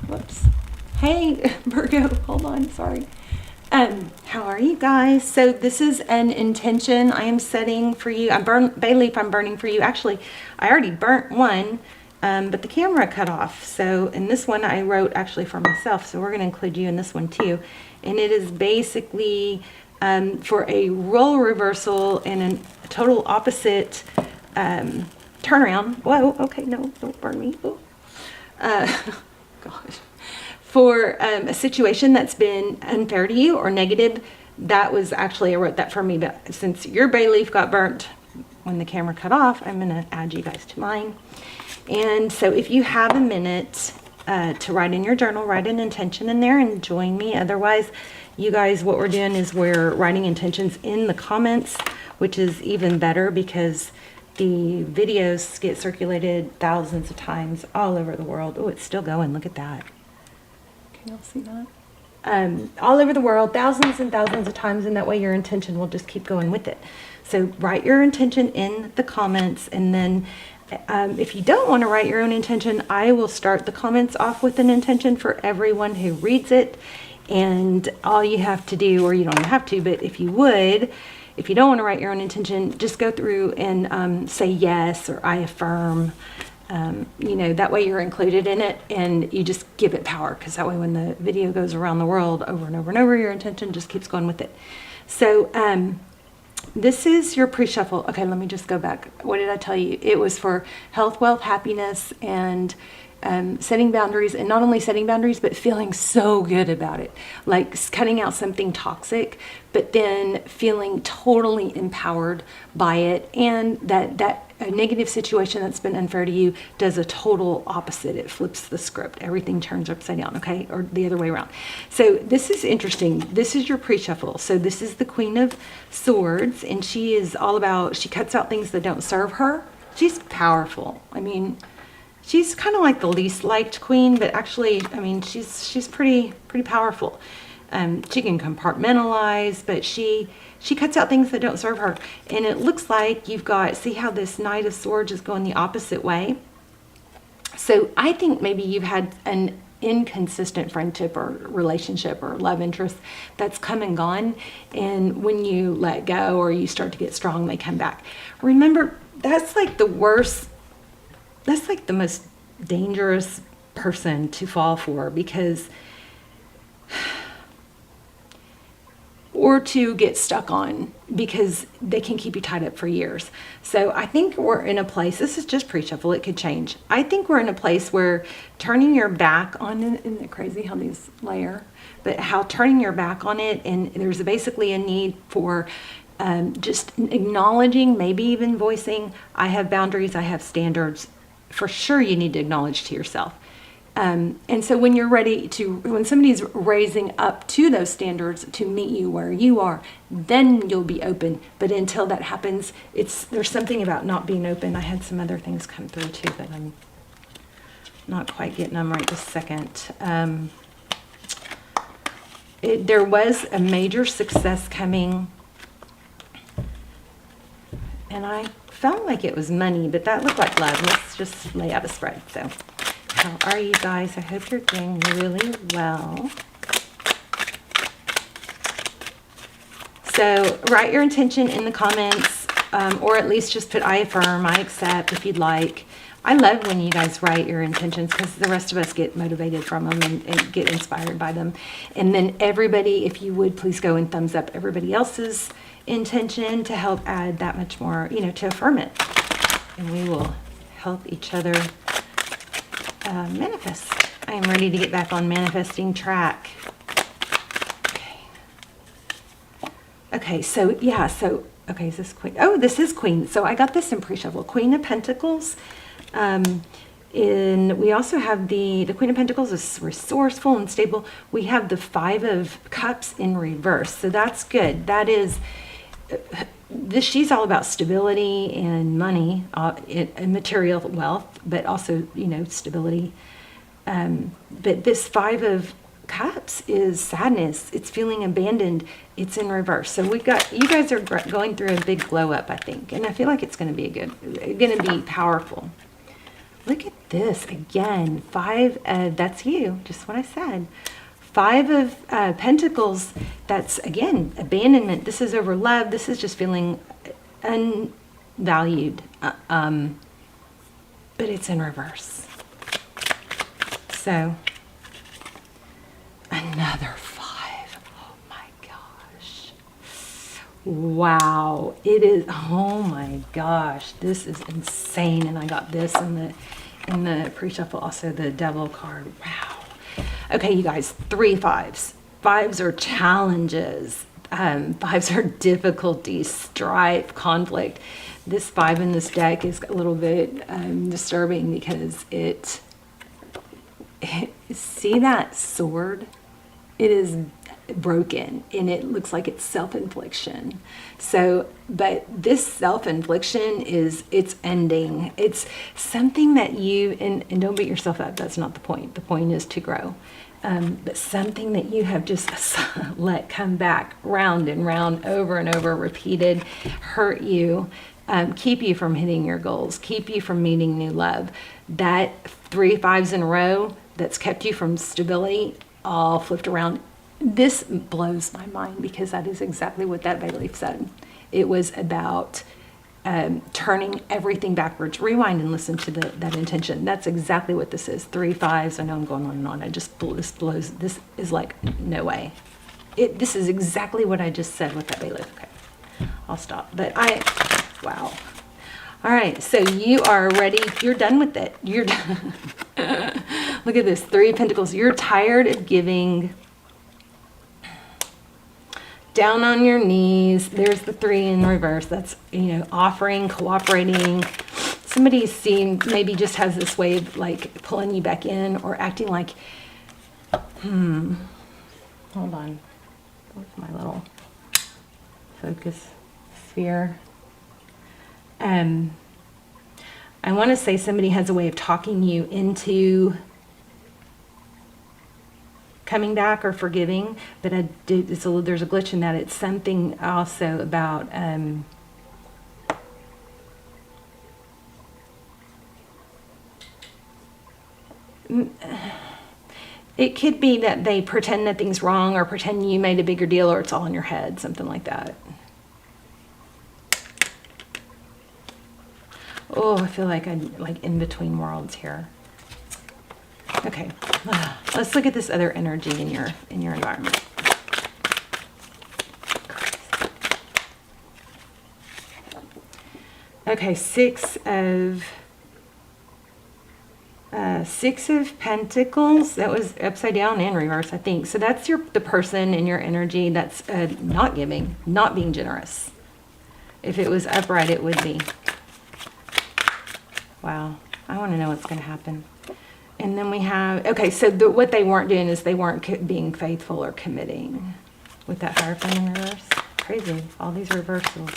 Whoops. Hey, Virgo, hold on, sorry. How are you guys? So this is an intention I am setting for you. Bay leaf I'm burning for you. Actually, I already burnt one, but the camera cut off. So in this one I wrote actually for myself. So we're going to include you in this one too. And it is basically for a role reversal and a total opposite turnaround. Whoa, okay, no, don't burn me. Oh. Gosh. For a situation that's been unfair to you or negative. That was actually, I wrote that for me, but since your bay leaf got burnt when the camera cut off, I'm going to add you guys to mine. And so if you have a minute to write in your journal, write an intention in there and join me. Otherwise, you guys, what we're doing is we're writing intentions in the comments, which is even better because the videos get circulated thousands of times all over the world. Oh, it's still going. Look at that. Can y'all see that? All over the world, thousands and thousands of times, and that way your intention will just keep going with it. So write your intention in the comments, and then if you don't want to write your own intention, I will start the comments off with an intention for everyone who reads it. And all you have to do, or you don't have to, but if you would, if you don't want to write your own intention, just go through and say yes or I affirm. You know, that way you're included in it and you just give it power, because that way when the video goes around the world over and over and over, your intention just keeps going with it. So this is your pre-shuffle. Okay, let me just go back. What did I tell you? It was for health, wealth, happiness, and setting boundaries, and not only setting boundaries, but feeling so good about it, like cutting out something toxic, but then feeling totally empowered by it. And that a negative situation that's been unfair to you does a total opposite. It flips the script. Everything turns upside down, okay? Or the other way around. So this is interesting. This is your pre-shuffle. So this is the Queen of Swords, and she is all about, she cuts out things that don't serve her. She's powerful. I mean, she's kind of like the least liked queen, but actually, I mean, she's pretty powerful. She can compartmentalize, but she cuts out things that don't serve her. And it looks like you've got, see how this Knight of Swords is going the opposite way? So I think maybe you've had an inconsistent friendship or relationship or love interest that's come and gone. And when you let go or you start to get strong, they come back. Remember, that's like the worst. That's like the most dangerous person to fall for, because, or to get stuck on, because they can keep you tied up for years. So I think we're in a place, this is just pre-shuffle, it could change. I think we're in a place where turning your back on it, isn't it crazy how these layer? But how turning your back on it, and there's basically a need for just acknowledging, maybe even voicing, I have boundaries, I have standards. For sure you need to acknowledge to yourself. And so when you're ready to, when somebody's raising up to those standards to meet you where you are, then you'll be open. But until that happens, there's something about not being open. I had some other things come through too, but I'm not quite getting them right this second. There was a major success coming, and I felt like it was money, but that looked like love. Let's just lay out a spread. So how are you guys? I hope you're doing really well. So write your intention in the comments, or at least just put I affirm, I accept if you'd like. I love when you guys write your intentions, because the rest of us get motivated from them and get inspired by them. And then everybody, if you would, please go and thumbs up everybody else's intention to help add that much more, you know, to affirm it. And we will help each other manifest. I am ready to get back on manifesting track. Okay, so yeah, okay, is this Queen? Oh, this is Queen. So I got this in pre-shuffle. Queen of Pentacles. And we also have the Queen of Pentacles is resourceful and stable. We have the Five of Cups in reverse. So that's good. That is, she's all about stability and money, and material wealth, but also, you know, stability. But this Five of Cups is sadness. It's feeling abandoned. It's in reverse. So we've got, you guys are going through a big glow up, I think. And I feel like it's going to be going to be powerful. Look at this again. 5, that's you, just what I said. 5 of Pentacles, that's again, abandonment. This is over love. This is just feeling unvalued. But it's in reverse. So, another 5. Oh my gosh. Wow. It is, oh my gosh. This is insane. And I got this in the pre-shuffle, also the Devil card. Wow. Okay, you guys, 3 5s. 5s are challenges. 5s are difficulties, strife, conflict. This 5 in this deck is a little bit disturbing because see that sword? It is broken and it looks like it's self-infliction. So, but this self-infliction it's ending. It's something that you, and don't beat yourself up, that's not the point. The point is to grow. But something that you have just let come back round and round, over and over, repeated, hurt you, keep you from hitting your goals, keep you from meeting new love. That 3 5s in a row that's kept you from stability, all flipped around. This blows my mind because that is exactly what that bay leaf said. It was about turning everything backwards. Rewind and listen to that intention. That's exactly what this is. 3 5s. I know I'm going on and on. This blows. This is like, no way. This is exactly what I just said with that bay leaf. Okay, I'll stop. But wow. All right, so you are ready. You're done with it. You're done. Look at this, 3 of Pentacles. You're tired of giving. Down on your knees. There's the 3 in reverse. That's, offering, cooperating. Somebody maybe just has this way of like pulling you back in or acting like, hold on. Where's my little focus sphere? I want to say somebody has a way of talking you into coming back or forgiving, but there's a glitch in that. It's something also about it could be that they pretend that thing's wrong or pretend you made a bigger deal or it's all in your head, something like that. Oh, I feel like I'm like in between worlds here. Okay, let's look at this other energy in your environment. Okay, 6 of Pentacles. That was upside down and reverse, I think. So that's the person in your energy that's not giving, not being generous. If it was upright, it would be. Wow, I want to know what's going to happen. And then we have, okay, so what they weren't doing is they weren't being faithful or committing with that Hierophant in reverse. Crazy, all these reversals.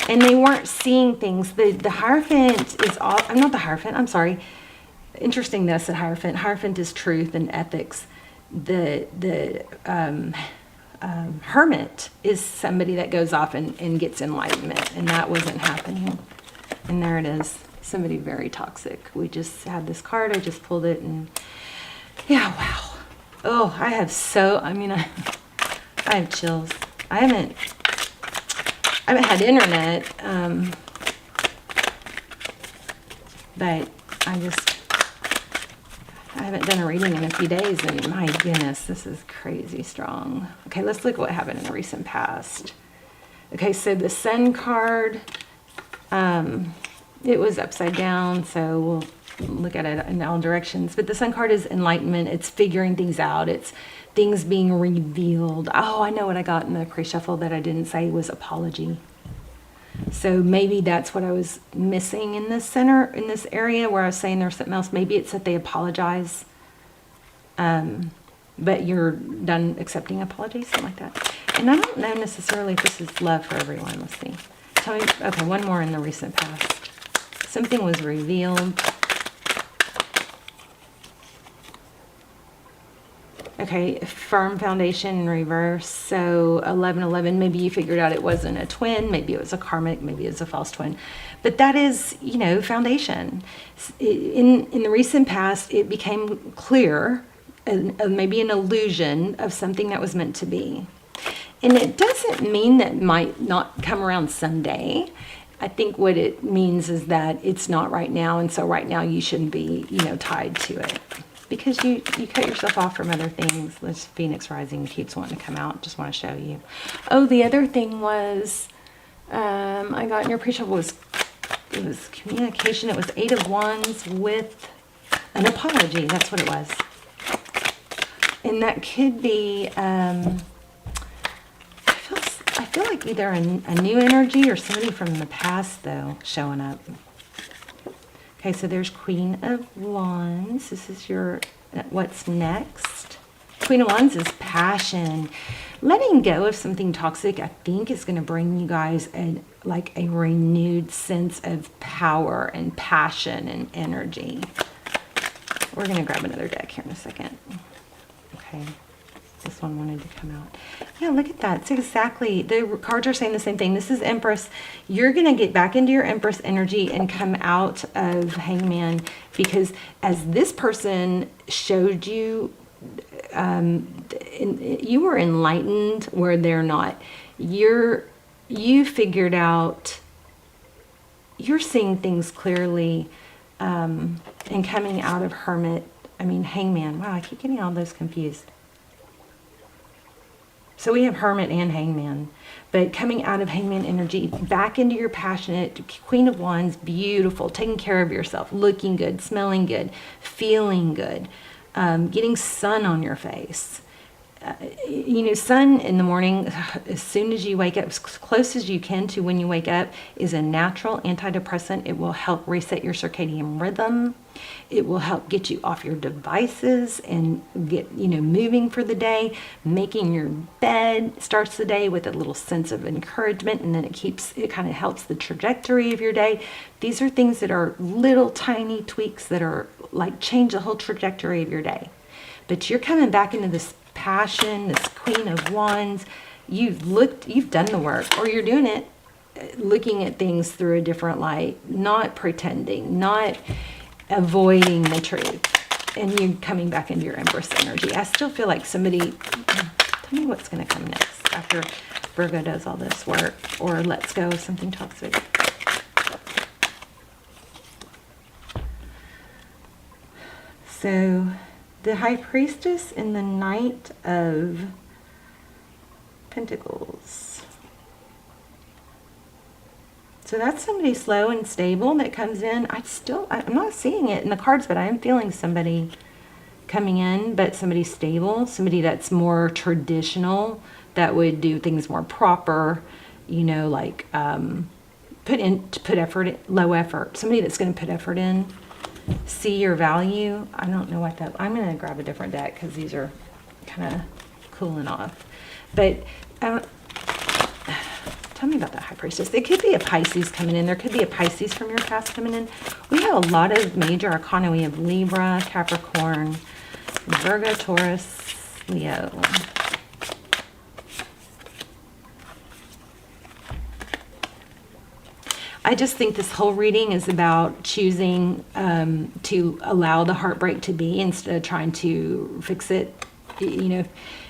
And they weren't seeing things. The Hierophant is all, I'm not the Hierophant, I'm sorry. Interesting that's the Hierophant. Hierophant is truth and ethics. The Hermit is somebody that goes off and gets enlightenment, and that wasn't happening. And there it is. Somebody very toxic. We just had this card. I just pulled it and yeah, wow. Oh, I have I have chills. I haven't had internet, but I haven't done a reading in a few days, and my goodness, this is crazy strong. Okay, let's look at what happened in the recent past. Okay, so the Sun card, it was upside down, so we'll look at it in all directions. But the Sun card is enlightenment. It's figuring things out. It's things being revealed. Oh, I know what I got in the pre-shuffle that I didn't say was apology. So maybe that's what I was missing in this center, in this area where I was saying there's something else. Maybe it's that they apologize, but you're done accepting apologies, something like that. And I don't know necessarily if this is love for everyone. Let's see. Tell me, okay, one more in the recent past. Something was revealed. Okay, firm foundation in reverse. So 1111, maybe you figured out it wasn't a twin, maybe it was a karmic, maybe it was a false twin. But that is, you know, foundation. In the recent past, it became clear, maybe an illusion of something that was meant to be. And it doesn't mean that it might not come around someday. I think what it means is that it's not right now, and so right now you shouldn't be, you know, tied to it. Because you cut yourself off from other things. This Phoenix rising keeps wanting to come out. Just want to show you. Oh, the other thing was, I got in your pre-shuffle it was communication. It was 8 of Wands with an apology. That's what it was. And that could be, I feel like either a new energy or somebody from the past, though, showing up. Okay, so there's Queen of Wands. This is your, what's next? Queen of Wands is passion. Letting go of something toxic, I think, is going to bring you guys a renewed sense of power and passion and energy. We're going to grab another deck here in a second. Okay. This one wanted to come out. Yeah, look at that. It's exactly, the cards are saying the same thing. This is Empress. You're going to get back into your Empress energy and come out of Hangman, because as this person showed you, you were enlightened where they're not. You figured out, you're seeing things clearly, and coming out of Hangman. Wow, I keep getting all those confused. So we have Hermit and Hangman, but coming out of Hangman energy, back into your passionate Queen of Wands, beautiful, taking care of yourself, looking good, smelling good, feeling good, getting sun on your face. You know, sun in the morning, as soon as you wake up, as close as you can to when you wake up, is a natural antidepressant. It will help reset your circadian rhythm. It will help get you off your devices and get, you know, moving for the day. Making your bed starts the day with a little sense of encouragement, and then it kind of helps the trajectory of your day. These are things that are little tiny tweaks that are like change the whole trajectory of your day. But you're coming back into this passion, this Queen of Wands. You've done the work, or you're doing it, looking at things through a different light, not pretending, not avoiding the truth, and you're coming back into your Empress energy. I still feel like somebody, tell me what's going to come next after Virgo does all this work or lets go of something toxic. So the High Priestess and the Knight of Pentacles. So that's somebody slow and stable that comes in. I'm not seeing it in the cards, but I am feeling somebody coming in, but somebody stable, somebody that's more traditional, that would do things more proper, you know, like put effort, low effort. Somebody that's going to put effort in. See your value. I don't know what that, I'm going to grab a different deck because these are kind of cooling off. But tell me about that High Priestess. It could be a Pisces coming in. There could be a Pisces from your past coming in. We have a lot of major arcana. We have Libra, Capricorn, Virgo, Taurus, Leo. I just think this whole reading is about choosing to allow the heartbreak to be instead of trying to fix it. You know,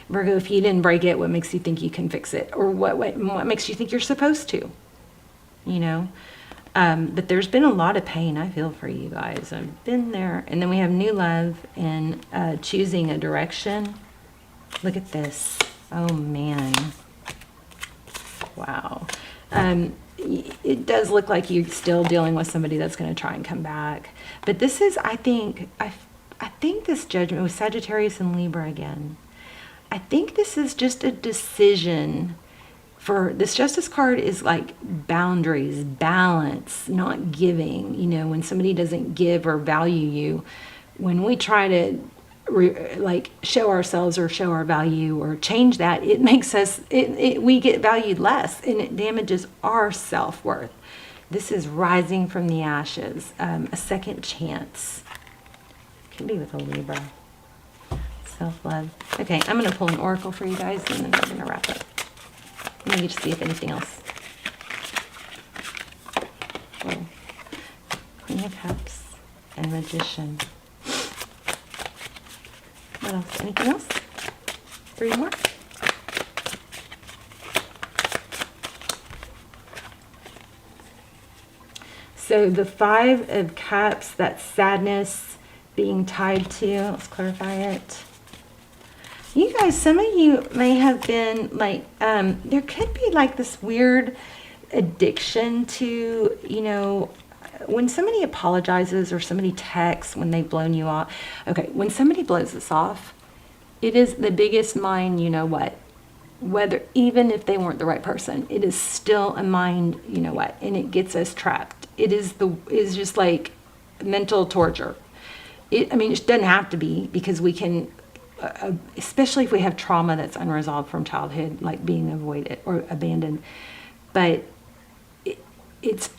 Virgo, if you didn't break it, what makes you think you can fix it? Or what makes you think you're supposed to? You know? But there's been a lot of pain, I feel, for you guys. I've been there. And then we have new love and choosing a direction. Look at this. Oh, man. Wow. It does look like you're still dealing with somebody that's going to try and come back. But this is, I think this judgment was Sagittarius and Libra again. I think this is just a decision. For this Justice card is like boundaries, balance, not giving. You know, when somebody doesn't give or value you, when we try to show ourselves or show our value or change that, it makes us, we get valued less, and it damages our self-worth. This is rising from the ashes, a second chance. Could be with a Libra. Self-love. Okay, I'm going to pull an oracle for you guys, and then we're going to wrap up. Let me just see if anything else. Whoa. Queen of Cups, and Magician. What else? Anything else? 3 more? So the 5 of Cups, that sadness being tied to, let's clarify it. You guys, some of you may have been like, there could be like this weird addiction to, you know, when somebody apologizes or somebody texts when they've blown you off. Okay, when somebody blows us off, it is the biggest mind, you know what, whether, even if they weren't the right person, it is still a mind, you know what, and it gets us trapped. It is just like mental torture. I mean, it doesn't have to be, because we can, especially if we have trauma that's unresolved from childhood, like being avoided or abandoned. But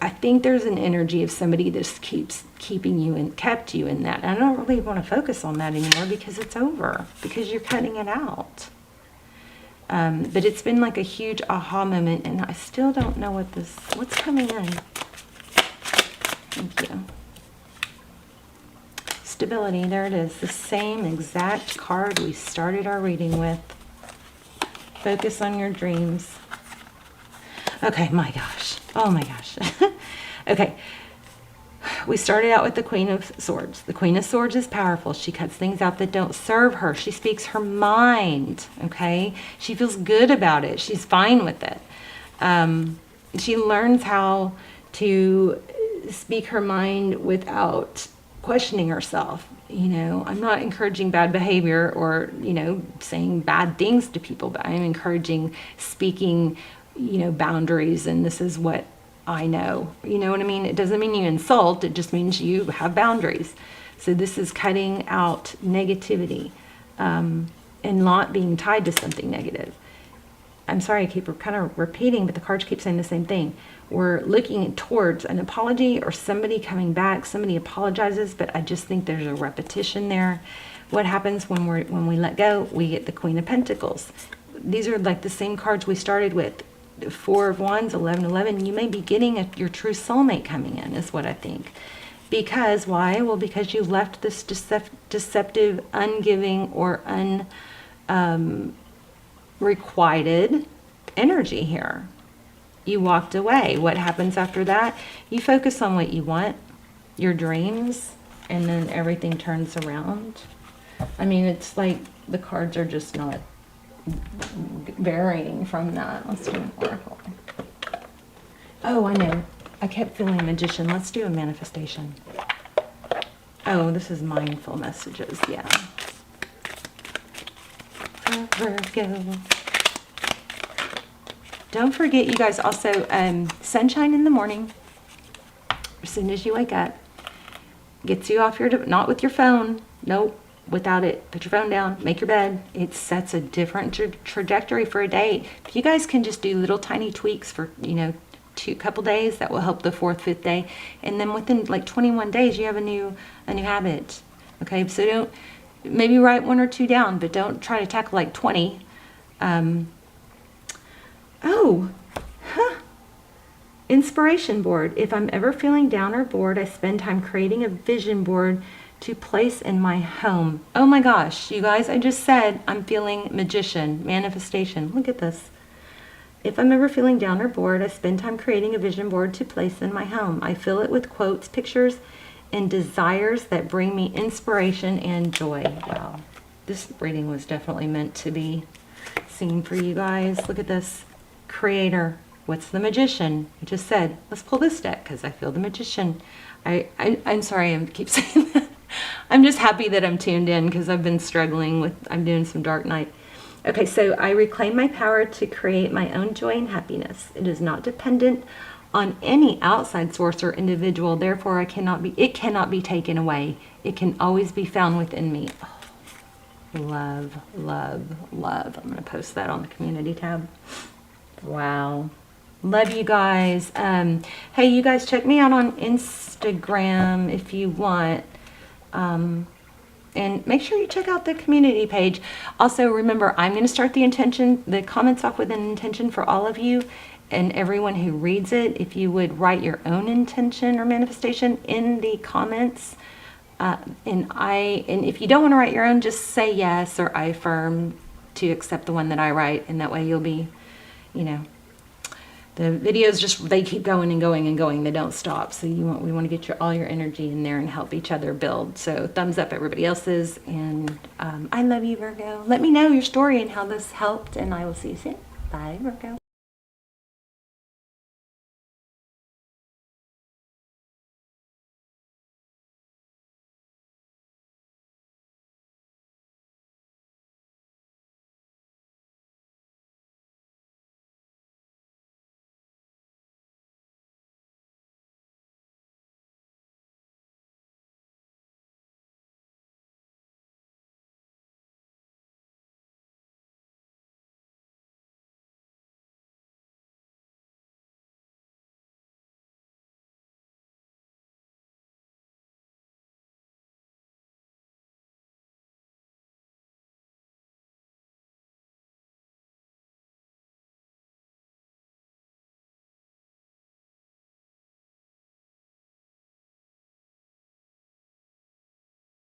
I think there's an energy of somebody that keeps keeping you and kept you in that. And I don't really want to focus on that anymore, because it's over, because you're cutting it out. But it's been like a huge aha moment, and I still don't know what's coming in. Thank you. Stability, there it is. The same exact card we started our reading with. Focus on your dreams. Okay, my gosh. Oh my gosh. Okay. We started out with the Queen of Swords. The Queen of Swords is powerful. She cuts things out that don't serve her. She speaks her mind, okay? She feels good about it. She's fine with it. She learns how to speak her mind without questioning herself. You know, I'm not encouraging bad behavior or, you know, saying bad things to people, but I'm encouraging speaking, you know, boundaries, and this is what I know. You know what I mean? It doesn't mean you insult, it just means you have boundaries. So this is cutting out negativity, and not being tied to something negative. I'm sorry, I keep kind of repeating, but the cards keep saying the same thing. We're looking towards an apology or somebody coming back, somebody apologizes, but I just think there's a repetition there. What happens when we let go? We get the Queen of Pentacles. These are like the same cards we started with. 4 of Wands, 11. You may be getting your true soulmate coming in, is what I think. Because, why? Well, because you left this deceptive, ungiving, or unrequited energy here. You walked away. What happens after that? You focus on what you want, your dreams, and then everything turns around. I mean, it's like the cards are just not varying from that. Let's do an oracle. Oh, I know. I kept feeling Magician. Let's do a manifestation. Oh, this is mindful messages. Yeah. Virgo. Don't forget, you guys, also sunshine in the morning. As soon as you wake up, gets you off not with your phone. Nope. Without it, put your phone down, make your bed. It sets a different trajectory for a day. If you guys can just do little tiny tweaks for, you know, couple days, that will help the 4th, 5th day. And then within like 21 days, you have a new habit. Okay, so don't, maybe write 1 or 2 down, but don't try to tackle like 20. Inspiration board. If I'm ever feeling down or bored, I spend time creating a vision board to place in my home. Oh my gosh, you guys, I just said I'm feeling Magician, manifestation. Look at this. If I'm ever feeling down or bored, I spend time creating a vision board to place in my home. I fill it with quotes, pictures, and desires that bring me inspiration and joy. Wow, this reading was definitely meant to be seen for you guys. Look at this. Creator. What's the Magician? I just said, let's pull this deck because I feel the Magician. I'm sorry, I keep saying that. I'm just happy that I'm tuned in because I've been struggling with, I'm doing some dark night. Okay, so I reclaim my power to create my own joy and happiness. It is not dependent on any outside source or individual. Therefore, it cannot be taken away. It can always be found within me. Oh, love, love, love. I'm going to post that on the community tab. Wow. Love you guys. Hey, you guys, check me out on Instagram if you want. And make sure you check out the community page. Also, remember, I'm going to start the comments off with an intention for all of you and everyone who reads it. If you would write your own intention or manifestation in the comments. And if you don't want to write your own, just say yes or I affirm to accept the one that I write. And that way you'll be, you know, the videos just, they keep going and going and going. They don't stop. So we want to get all your energy in there and help each other build. So thumbs up everybody else's. And I love you, Virgo. Let me know your story and how this helped. And I will see you soon. Bye, Virgo.